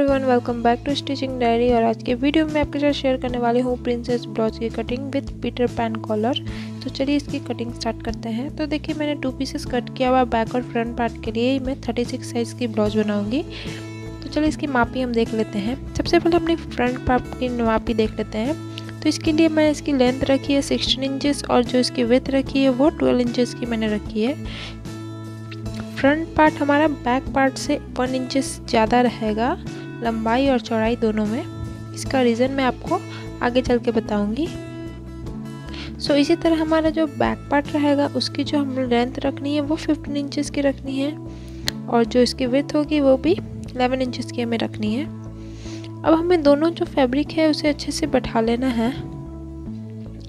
Everyone, welcome back to stitching diary. और आज के वीडियो में आपके साथ शेयर करने वाली हूँ प्रिंसेस ब्लाउज की cutting with Peter Pan collar. तो चलिए इसकी कटिंग स्टार्ट करते हैं। तो देखिए मैंने 2 पीसेस कट किया हुआ बैक और फ्रंट पार्ट के लिए। मैं 36 साइज़ की ब्लाउज बनाऊँगी। तो चलिए इसकी मापी हम देख लेते हैं। सबसे पहले अपनी फ्रंट पार्ट की मापी देख लेते हैं। तो इसके लिए मैं इसकी लेंथ रखी है 16 इंचेस और जो इसकी विड्थ रखी है वो 12 इंचेस की मैंने रखी है। फ्रंट पार्ट हमारा बैक पार्ट से 1 इंचेस ज़्यादा रहेगा लंबाई और चौड़ाई दोनों में। इसका रीज़न मैं आपको आगे चल के बताऊंगी। सो इसी तरह हमारा जो बैक पार्ट रहेगा उसकी जो हम लेंथ रखनी है वो 15 इंचेस की रखनी है और जो इसकी विड्थ होगी वो भी 11 इंचेस की हमें रखनी है। अब हमें दोनों जो फैब्रिक है उसे अच्छे से बैठा लेना है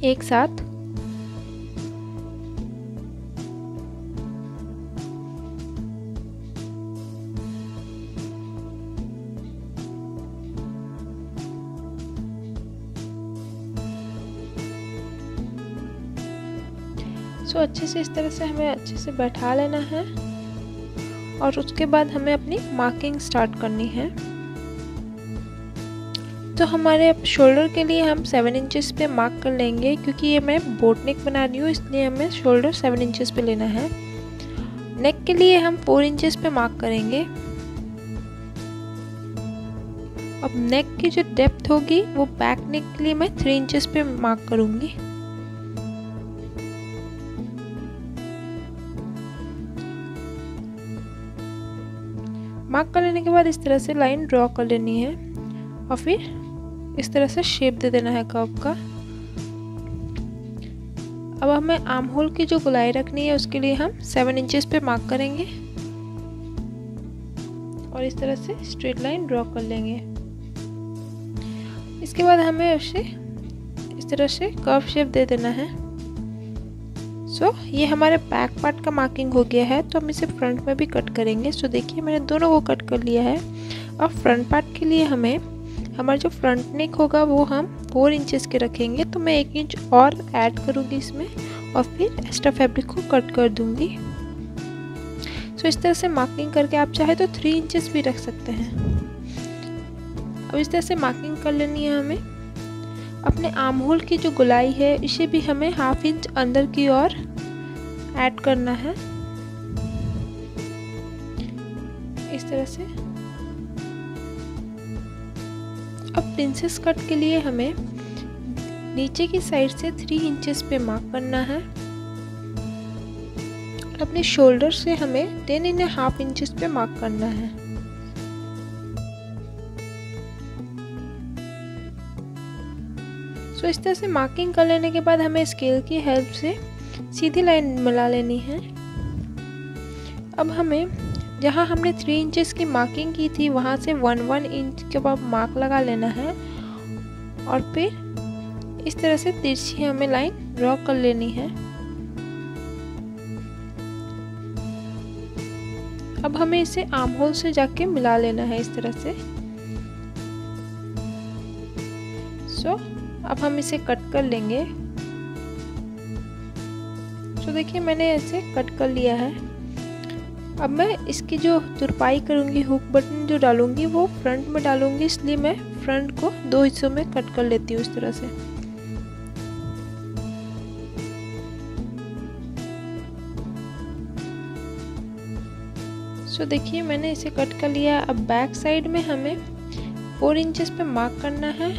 एक साथ। सो अच्छे से इस तरह से हमें अच्छे से बैठा लेना है और उसके बाद हमें अपनी मार्किंग स्टार्ट करनी है। तो हमारे शोल्डर के लिए हम 7 इंचेस पे मार्क कर लेंगे, क्योंकि ये मैं बोट नेक बना रही हूँ इसलिए हमें शोल्डर 7 इंचेस पे लेना है। नेक के लिए हम 4 इंचेस पे मार्क करेंगे। अब नेक की जो डेप्थ होगी वो बैक नेक के लिए मैं 3 इंचेस पे मार्क करूँगी। मार्क कर लेने के बाद इस तरह से लाइन ड्रॉ कर लेनी है और फिर इस तरह से शेप दे देना है कर्व का। अब हमें आर्म होल की जो गोलाई रखनी है उसके लिए हम 7 इंचेस पे मार्क करेंगे और इस तरह से स्ट्रेट लाइन ड्रॉ कर लेंगे। इसके बाद हमें उसे इस तरह से कर्व शेप दे देना है। सो ये हमारे बैक पार्ट का मार्किंग हो गया है। तो हम इसे फ्रंट में भी कट करेंगे। सो देखिए मैंने दोनों को कट कर लिया है। अब फ्रंट पार्ट के लिए हमें हमारा जो फ्रंट नेक होगा वो हम 4 इंचेस के रखेंगे। तो मैं 1 इंच और ऐड करूँगी इसमें और फिर एक्स्ट्रा फैब्रिक को कट कर दूँगी। सो इस तरह से मार्किंग करके आप चाहे तो 3 इंचेस भी रख सकते हैं। अब इस तरह से मार्किंग कर लेनी है हमें। अपने आर्म होल की जो गोलाई है इसे भी हमें 1/2 इंच अंदर की ओर ऐड करना है इस तरह से। अब प्रिंसेस कट के लिए हमें नीचे की साइड से 3 इंचेस पे मार्क करना है और अपने शोल्डर से हमें 10.5 इंचेस पे मार्क करना है। सो इस तरह से मार्किंग कर लेने के बाद हमें स्केल की हेल्प से सीधी लाइन मिला लेनी है। अब हमें जहाँ हमने 3 इंचेस की मार्किंग की थी वहाँ से 1 इंच के बाद मार्क लगा लेना है और फिर इस तरह से तिरछी हमें लाइन ड्रॉ कर लेनी है। अब हमें इसे आर्म होल से जाके मिला लेना है इस तरह से। सो अब हम इसे कट कर लेंगे। तो देखिए मैंने ऐसे कट कर लिया है। अब मैं इसकी जो तुरपाई करूँगी, हुक बटन जो डालूंगी वो फ्रंट में डालूंगी, इसलिए मैं फ्रंट को 2 हिस्सों में कट कर लेती हूँ इस तरह से। सो देखिए मैंने इसे कट कर लिया। अब बैक साइड में हमें 4 इंचेस पे मार्क करना है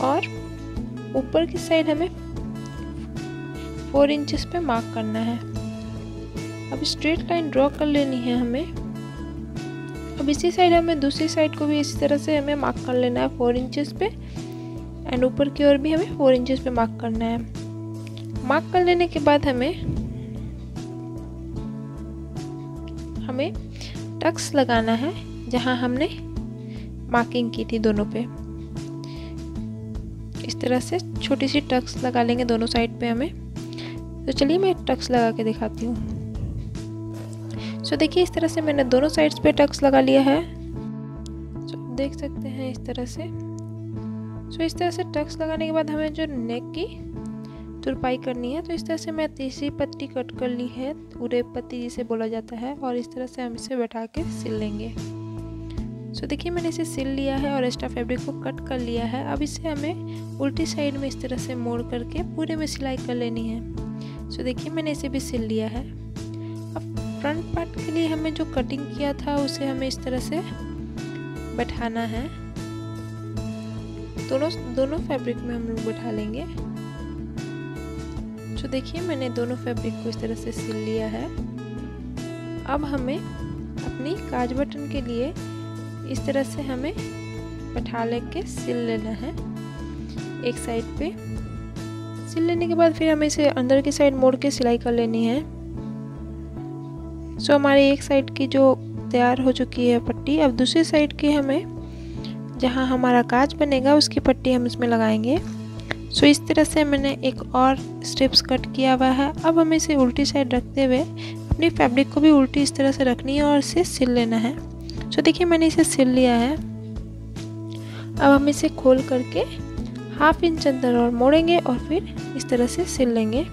और ऊपर की साइड हमें 4 इंचेस पे मार्क करना है। अब स्ट्रेट लाइन ड्रॉ कर लेनी है हमें। अब इसी साइड हमें दूसरी साइड को भी इसी तरह से हमें मार्क कर लेना है 4 इंचेस पे एंड ऊपर की ओर भी हमें 4 इंचेस पे मार्क करना है। मार्क कर लेने के बाद हमें टक्स लगाना है जहां हमने मार्किंग की थी दोनों पे। इस तरह से छोटी सी टक्स लगा लेंगे दोनों साइड पे हमें। तो चलिए मैं टक्स लगा के दिखाती हूँ। सो देखिए इस तरह से मैंने दोनों साइड्स पे टक्स लगा लिया है। सो देख सकते हैं इस तरह से। सो इस तरह से टक्स लगाने के बाद हमें जो नेक की तुरपाई करनी है। तो इस तरह से मैं तीसरी पत्ती कट कर ली है, उड़े पत्ती जिसे बोला जाता है, और इस तरह से हम इसे बैठा के सिल लेंगे। सो देखिए मैंने इसे सिल लिया है और एक्स्ट्रा फैब्रिक को कट कर लिया है। अब इसे हमें उल्टी साइड में इस तरह से मोड़ करके पूरे में सिलाई कर लेनी है। सो देखिए मैंने इसे भी सिल लिया है। अब फ्रंट पार्ट के लिए हमें जो कटिंग किया था उसे हमें इस तरह से बैठाना है। दोनों फैब्रिक में हम लोग बैठा लेंगे। तो देखिए मैंने दोनों फैब्रिक को इस तरह से सिल लिया है। अब हमें अपनी काज बटन के लिए इस तरह से हमें बैठा लेके सिल लेना है। एक साइड पे सिल लेने के बाद फिर हमें इसे अंदर की साइड मोड़ के सिलाई कर लेनी है। सो हमारी एक साइड की जो तैयार हो चुकी है पट्टी, अब दूसरी साइड की हमें जहाँ हमारा काज बनेगा उसकी पट्टी हम इसमें लगाएंगे। सो इस तरह से मैंने एक और स्ट्रिप्स कट किया हुआ है। अब हमें इसे उल्टी साइड रखते हुए अपनी फैब्रिक को भी उल्टी इस तरह से रखनी है और इसे सिल लेना है। सो देखिए मैंने इसे सिल लिया है। अब हम इसे खोल करके 1/2 इंच अंदर और मोड़ेंगे और फिर इस तरह से सिल लेंगे।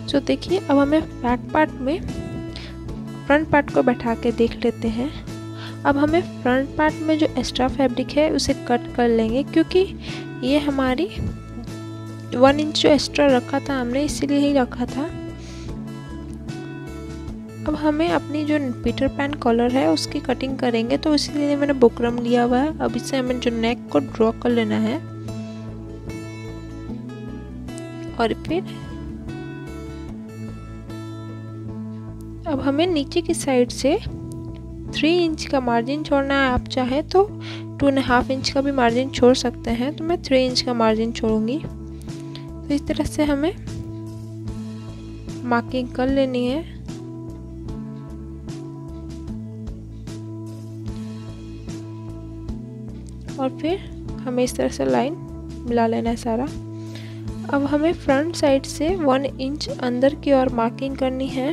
सो देखिए अब हमें बैक पार्ट में फ्रंट पार्ट को बैठा के देख लेते हैं। अब हमें फ्रंट पार्ट में जो एक्स्ट्रा फैब्रिक है उसे कट कर लेंगे, क्योंकि ये हमारी 1 इंच जो एक्स्ट्रा रखा था हमने इसीलिए ही रखा था। अब हमें अपनी जो पीटर पैन कॉलर है उसकी कटिंग करेंगे, तो इसीलिए मैंने बुकरम लिया हुआ है। अब इससे हमें जो नेक को ड्रॉ कर लेना है और फिर अब हमें नीचे की साइड से 3 इंच का मार्जिन छोड़ना है। आप चाहे तो 2.5 इंच का भी मार्जिन छोड़ सकते हैं, तो मैं 3 इंच का मार्जिन छोड़ूंगी। तो इस तरह से हमें मार्किंग कर लेनी है। और फिर हमें इस तरह से लाइन मिला लेना है सारा। अब हमें फ्रंट साइड से 1 इंच अंदर की ओर मार्किंग करनी है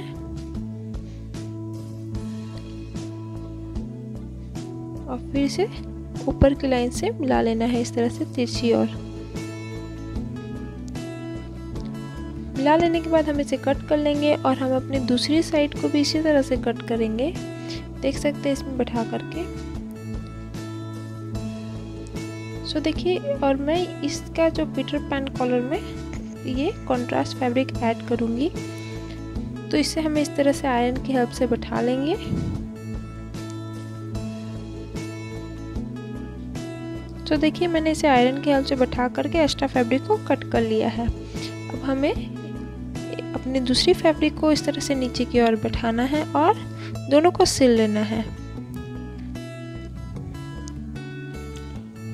और फिर इसे ऊपर की लाइन से मिला लेना है इस तरह से तिरछी ओर। मिला लेने के बाद हम इसे कट कर लेंगे और हम अपनी दूसरी साइड को भी इसी तरह से कट करेंगे। देख सकते हैं इसमें बैठा करके। सो देखिए, और मैं इसका जो पीटर पैन कॉलर में ये कॉन्ट्रास्ट फैब्रिक ऐड करूँगी, तो इसे हमें इस तरह से आयरन की हेल्प से बैठा लेंगे। तो देखिए मैंने इसे आयरन की हेल्प से बैठा करके एक्स्ट्रा फैब्रिक को कट कर लिया है। अब हमें अपनी दूसरी फैब्रिक को इस तरह से नीचे की ओर बैठाना है और दोनों को सिल लेना है।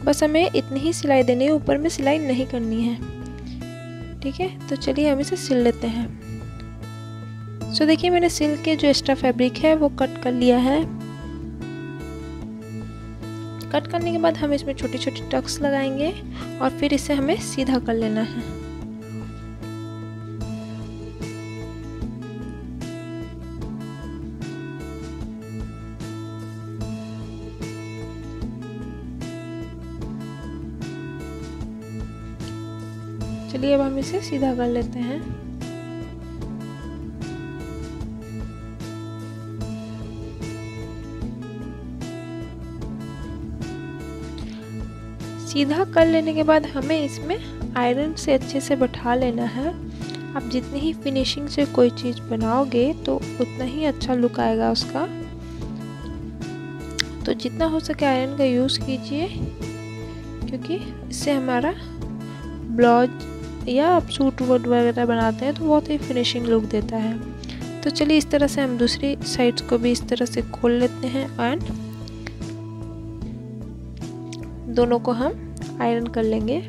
बस हमें इतनी ही सिलाई देनी है, ऊपर में सिलाई नहीं करनी है। ठीक है, तो चलिए हम इसे सिल लेते हैं। सो देखिए मैंने सिल के जो एक्स्ट्रा फैब्रिक है वो कट कर लिया है। कट करने के बाद हम इसमें छोटी छोटी टक्स लगाएंगे और फिर इसे हमें सीधा कर लेना है। चलिए अब हम इसे सीधा कर लेते हैं। सीधा कर लेने के बाद हमें इसमें आयरन से अच्छे से बैठा लेना है। आप जितनी ही फिनिशिंग से कोई चीज़ बनाओगे तो उतना ही अच्छा लुक आएगा उसका। तो जितना हो सके आयरन का यूज़ कीजिए, क्योंकि इससे हमारा ब्लाउज या आप सूट वूट वगैरह बनाते हैं तो बहुत ही फिनिशिंग लुक देता है। तो चलिए इस तरह से हम दूसरी साइड्स को भी इस तरह से खोल लेते हैं एंड दोनों को हम आयरन कर लेंगे।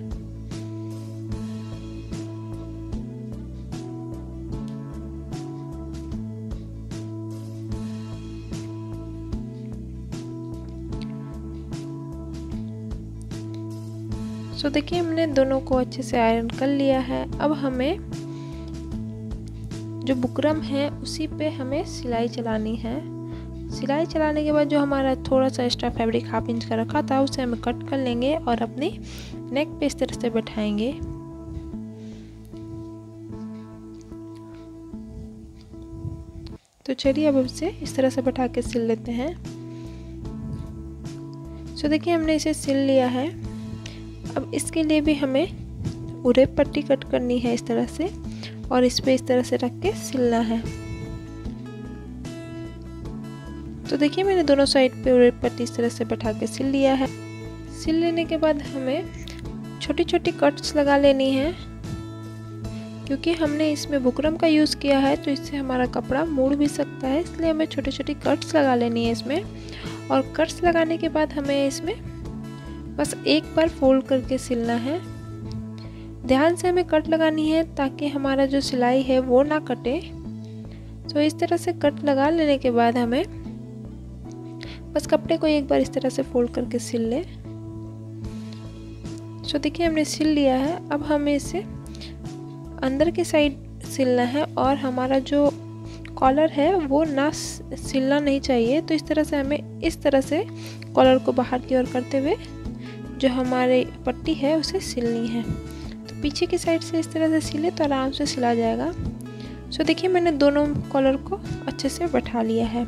सो देखिए हमने दोनों को अच्छे से आयरन कर लिया है। अब हमें जो बुकरम है उसी पे हमें सिलाई चलानी है। सिलाई चलाने के बाद जो हमारा थोड़ा सा एक्स्ट्रा फैब्रिक 1/2 इंच का रखा था उसे हम कट कर लेंगे और अपनी नेक पे इस तरह से बैठाएंगे। तो चलिए अब इसे इस तरह से बैठा के सिल लेते हैं। सो देखिए हमने इसे सिल लिया है। अब इसके लिए भी हमें उरे पट्टी कट करनी है इस तरह से, और इस पे इस तरह से रख के सिलना है। तो देखिए मैंने दोनों साइड पे उरे पट्टी इस तरह से बैठा के सिल लिया है। सिल लेने के बाद हमें छोटी छोटी कट्स लगा लेनी है, क्योंकि हमने इसमें बुकरम का यूज़ किया है तो इससे हमारा कपड़ा मुड़ भी सकता है, इसलिए हमें छोटी छोटी कट्स लगा लेनी है इसमें। और कट्स लगाने के बाद हमें इसमें बस एक बार फोल्ड करके सिलना है। ध्यान से हमें कट लगानी है ताकि हमारा जो सिलाई है वो ना कटे। तो इस तरह से कट लगा लेने के बाद हमें बस कपड़े को एक बार इस तरह से फोल्ड करके सिल लें। तो देखिए हमने सिल लिया है। अब हमें इसे अंदर की साइड सिलना है और हमारा जो कॉलर है वो ना सिलना नहीं चाहिए। तो इस तरह से हमें इस तरह से कॉलर को बाहर की ओर करते हुए जो हमारी पट्टी है उसे सिलनी है। तो पीछे की साइड से इस तरह से सिले तो आराम से सिला जाएगा। सो देखिए मैंने दोनों कॉलर को अच्छे से बैठा लिया है।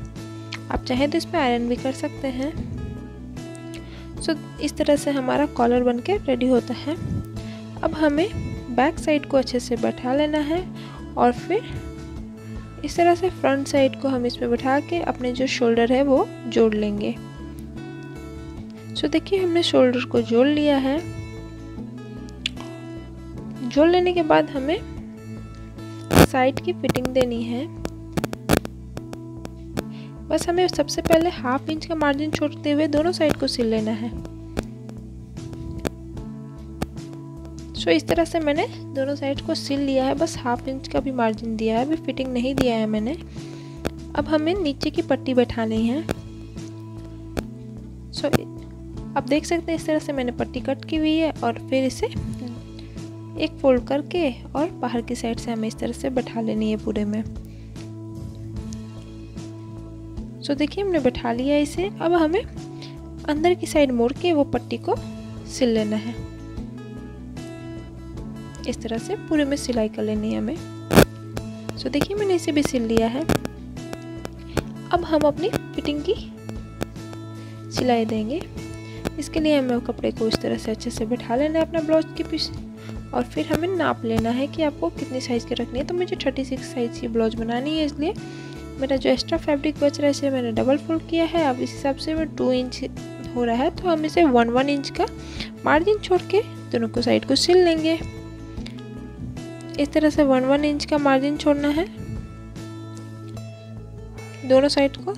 आप चाहें तो इसमें आयरन भी कर सकते हैं। सो इस तरह से हमारा कॉलर बनके रेडी होता है। अब हमें बैक साइड को अच्छे से बैठा लेना है और फिर इस तरह से फ्रंट साइड को हम इसमें बैठा के अपने जो शोल्डर है वो जोड़ लेंगे। सो देखिए हमने शोल्डर को जोड़ लिया है। जोड़ लेने के बाद हमें साइड की फिटिंग देनी है। बस हमें सबसे पहले 1/2 इंच का मार्जिन छोड़ते हुए दोनों साइड को सिल लेना है। सो इस तरह से मैंने दोनों साइड को सिल लिया है। बस 1/2 इंच का भी मार्जिन दिया है, अभी फिटिंग नहीं दिया है मैंने। अब हमें नीचे की पट्टी बैठानी है। सो आप देख सकते हैं इस तरह से मैंने पट्टी कट की हुई है और फिर इसे एक फोल्ड करके और बाहर की साइड से हमें इस तरह से बैठा लेनी है पूरे में। सो देखिए हमने बैठा लिया इसे। अब हमें अंदर की साइड मोड़ के वो पट्टी को सिल लेना है। इस तरह से पूरे में सिलाई कर लेनी है हमें। सो देखिए मैंने इसे भी सिल लिया है। अब हम अपनी फिटिंग की सिलाई देंगे। इसके लिए हमें कपड़े को इस तरह से अच्छे से बैठा लेना है अपना ब्लाउज के पीछे, और फिर हमें नाप लेना है कि आपको कितनी साइज़ की रखनी है। तो मुझे 36 साइज़ की ब्लाउज बनानी है, इसलिए मेरा जो एक्स्ट्रा फैब्रिक बच रहा है इसे मैंने डबल फोल्ड किया है। अब इस हिसाब से 2 इंच हो रहा है, तो हम इसे 1 इंच का मार्जिन छोड़ के दोनों को साइड को सिल लेंगे। इस तरह से 1 इंच का मार्जिन छोड़ना है दोनों साइड को।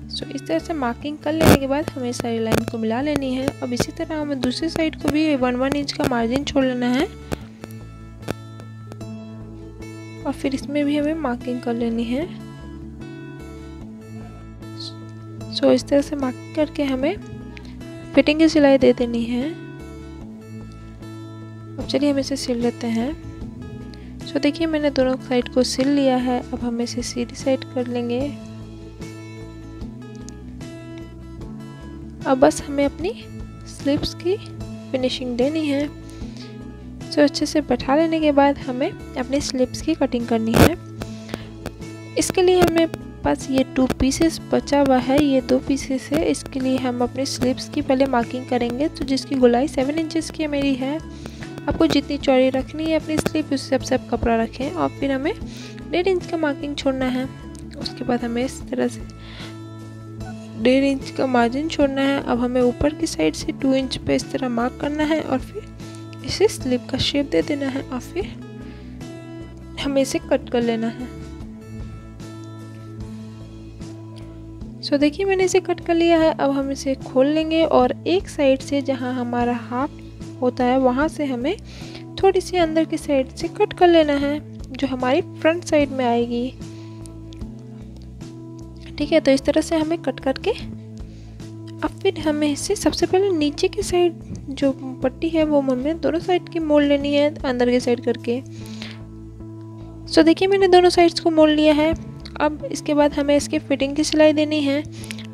सो इस तरह से मार्किंग कर लेने के बाद हमें सारी लाइन को मिला लेनी है। अब इसी तरह हमें दूसरी साइड को भी 1 इंच का मार्जिन छोड़ लेना है और फिर इसमें भी हमें मार्किंग कर लेनी है। सो इस तरह से मार्किंग करके हमें फिटिंग की सिलाई दे देनी है। अब चलिए हम इसे सिल लेते हैं। सो देखिए मैंने दोनों साइड को सिल लिया है। अब हम इसे सीधी साइड कर लेंगे। अब बस हमें अपनी स्लीव्स की फिनिशिंग देनी है। सो अच्छे से बैठा लेने के बाद हमें अपनी स्लीव्स की कटिंग करनी है। इसके लिए हमें पास ये 2 पीसेस बचा हुआ है, ये 2 पीसेस है। इसके लिए हम अपनी स्लीव्स की पहले मार्किंग करेंगे। तो जिसकी गोलाई 7 इंचेस की मेरी है, आपको जितनी चौड़ी रखनी है अपनी स्लीव उस हिसाब से आप कपड़ा रखें। और फिर हमें 1.5 इंच का मार्किंग छोड़ना है। उसके बाद हमें इस तरह से 1.5 इंच का मार्जिन छोड़ना है। अब हमें ऊपर की साइड से 2 इंच पे इस तरह मार्क करना है और फिर इसे स्लीव का शेप दे देना है और फिर हमें इसे कट कर लेना है। सो देखिए मैंने इसे कट कर लिया है। अब हम इसे खोल लेंगे और एक साइड से जहां हमारा हाफ होता है वहां से हमें थोड़ी सी अंदर की साइड से कट कर लेना है, जो हमारी फ्रंट साइड में आएगी। ठीक है, तो इस तरह से हमें कट करके अब फिर हमें इसे सबसे पहले नीचे की साइड जो पट्टी है वो हमें दोनों साइड की मोड़ लेनी है अंदर की साइड करके। सो देखिए मैंने दोनों साइड्स को मोड़ लिया है। अब इसके बाद हमें इसकी फिटिंग की सिलाई देनी है।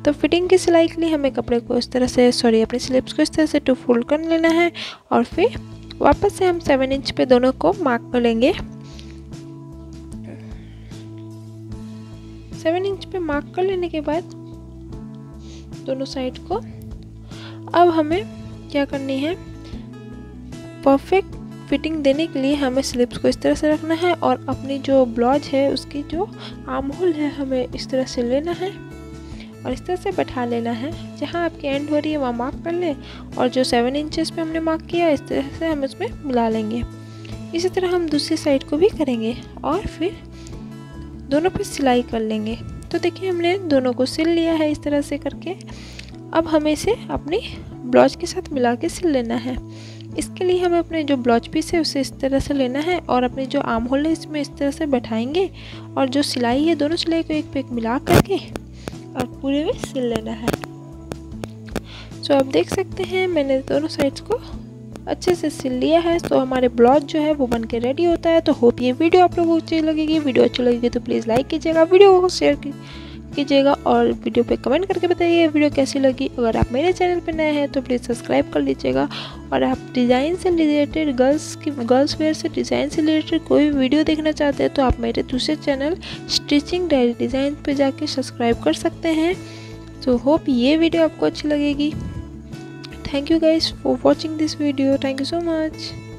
तो फिटिंग की सिलाई के लिए हमें कपड़े को इस तरह से अपनी स्लीव्स को इस तरह से 2 फोल्ड कर लेना है और फिर वापस से हम 7 इंच पे दोनों को मार्क कर लेंगे। 7 इंच पे मार्क कर लेने के बाद दोनों साइड को। अब हमें क्या करनी है, परफेक्ट फिटिंग देने के लिए हमें स्लिप्स को इस तरह से रखना है और अपनी जो ब्लाउज है उसकी जो आर्म होल है हमें इस तरह से लेना है और इस तरह से बैठा लेना है। जहाँ आपकी एंड हो रही है वहाँ मार्क कर ले और जो 7 इंचेस पे हमने मार्क किया इस तरह से हम इसमें मिला लेंगे। इसी तरह हम दूसरी साइड को भी करेंगे और फिर दोनों पे सिलाई कर लेंगे। तो देखिए हमने दोनों को सिल लिया है इस तरह से करके। अब हमें इसे अपनी ब्लाउज के साथ मिला के सिल लेना है। इसके लिए हमें अपने जो ब्लाउज पीस है उसे इस तरह से लेना है और अपनी जो आर्म होल है इसमें इस तरह से बैठाएंगे और जो सिलाई है दोनों सिलाई को एक पे एक मिला करके और पूरे में सिल लेना है। सो आप देख सकते हैं मैंने दोनों साइड्स को अच्छे से सिल लिया है। तो हमारे ब्लाउज जो है वो बन के रेडी होता है। तो होप ये वीडियो आप लोगों को अच्छी लगेगी। वीडियो अच्छी लगेगी तो प्लीज़ लाइक कीजिएगा, वीडियो को शेयर कीजिएगा और वीडियो पे कमेंट करके बताइए वीडियो कैसी लगी। अगर आप मेरे चैनल पे नए हैं तो प्लीज़ सब्सक्राइब कर लीजिएगा। और आप डिज़ाइन से रिलेटेड गर्ल्स वेयर से डिज़ाइन से रिलेटेड कोई भी वीडियो देखना चाहते हैं तो आप मेरे दूसरे चैनल स्टिचिंग डायरी डिज़ाइन पे जाके सब्सक्राइब कर सकते हैं। तो होप ये वीडियो आपको अच्छी लगेगी। Thank you guys for watching this video. Thank you so much.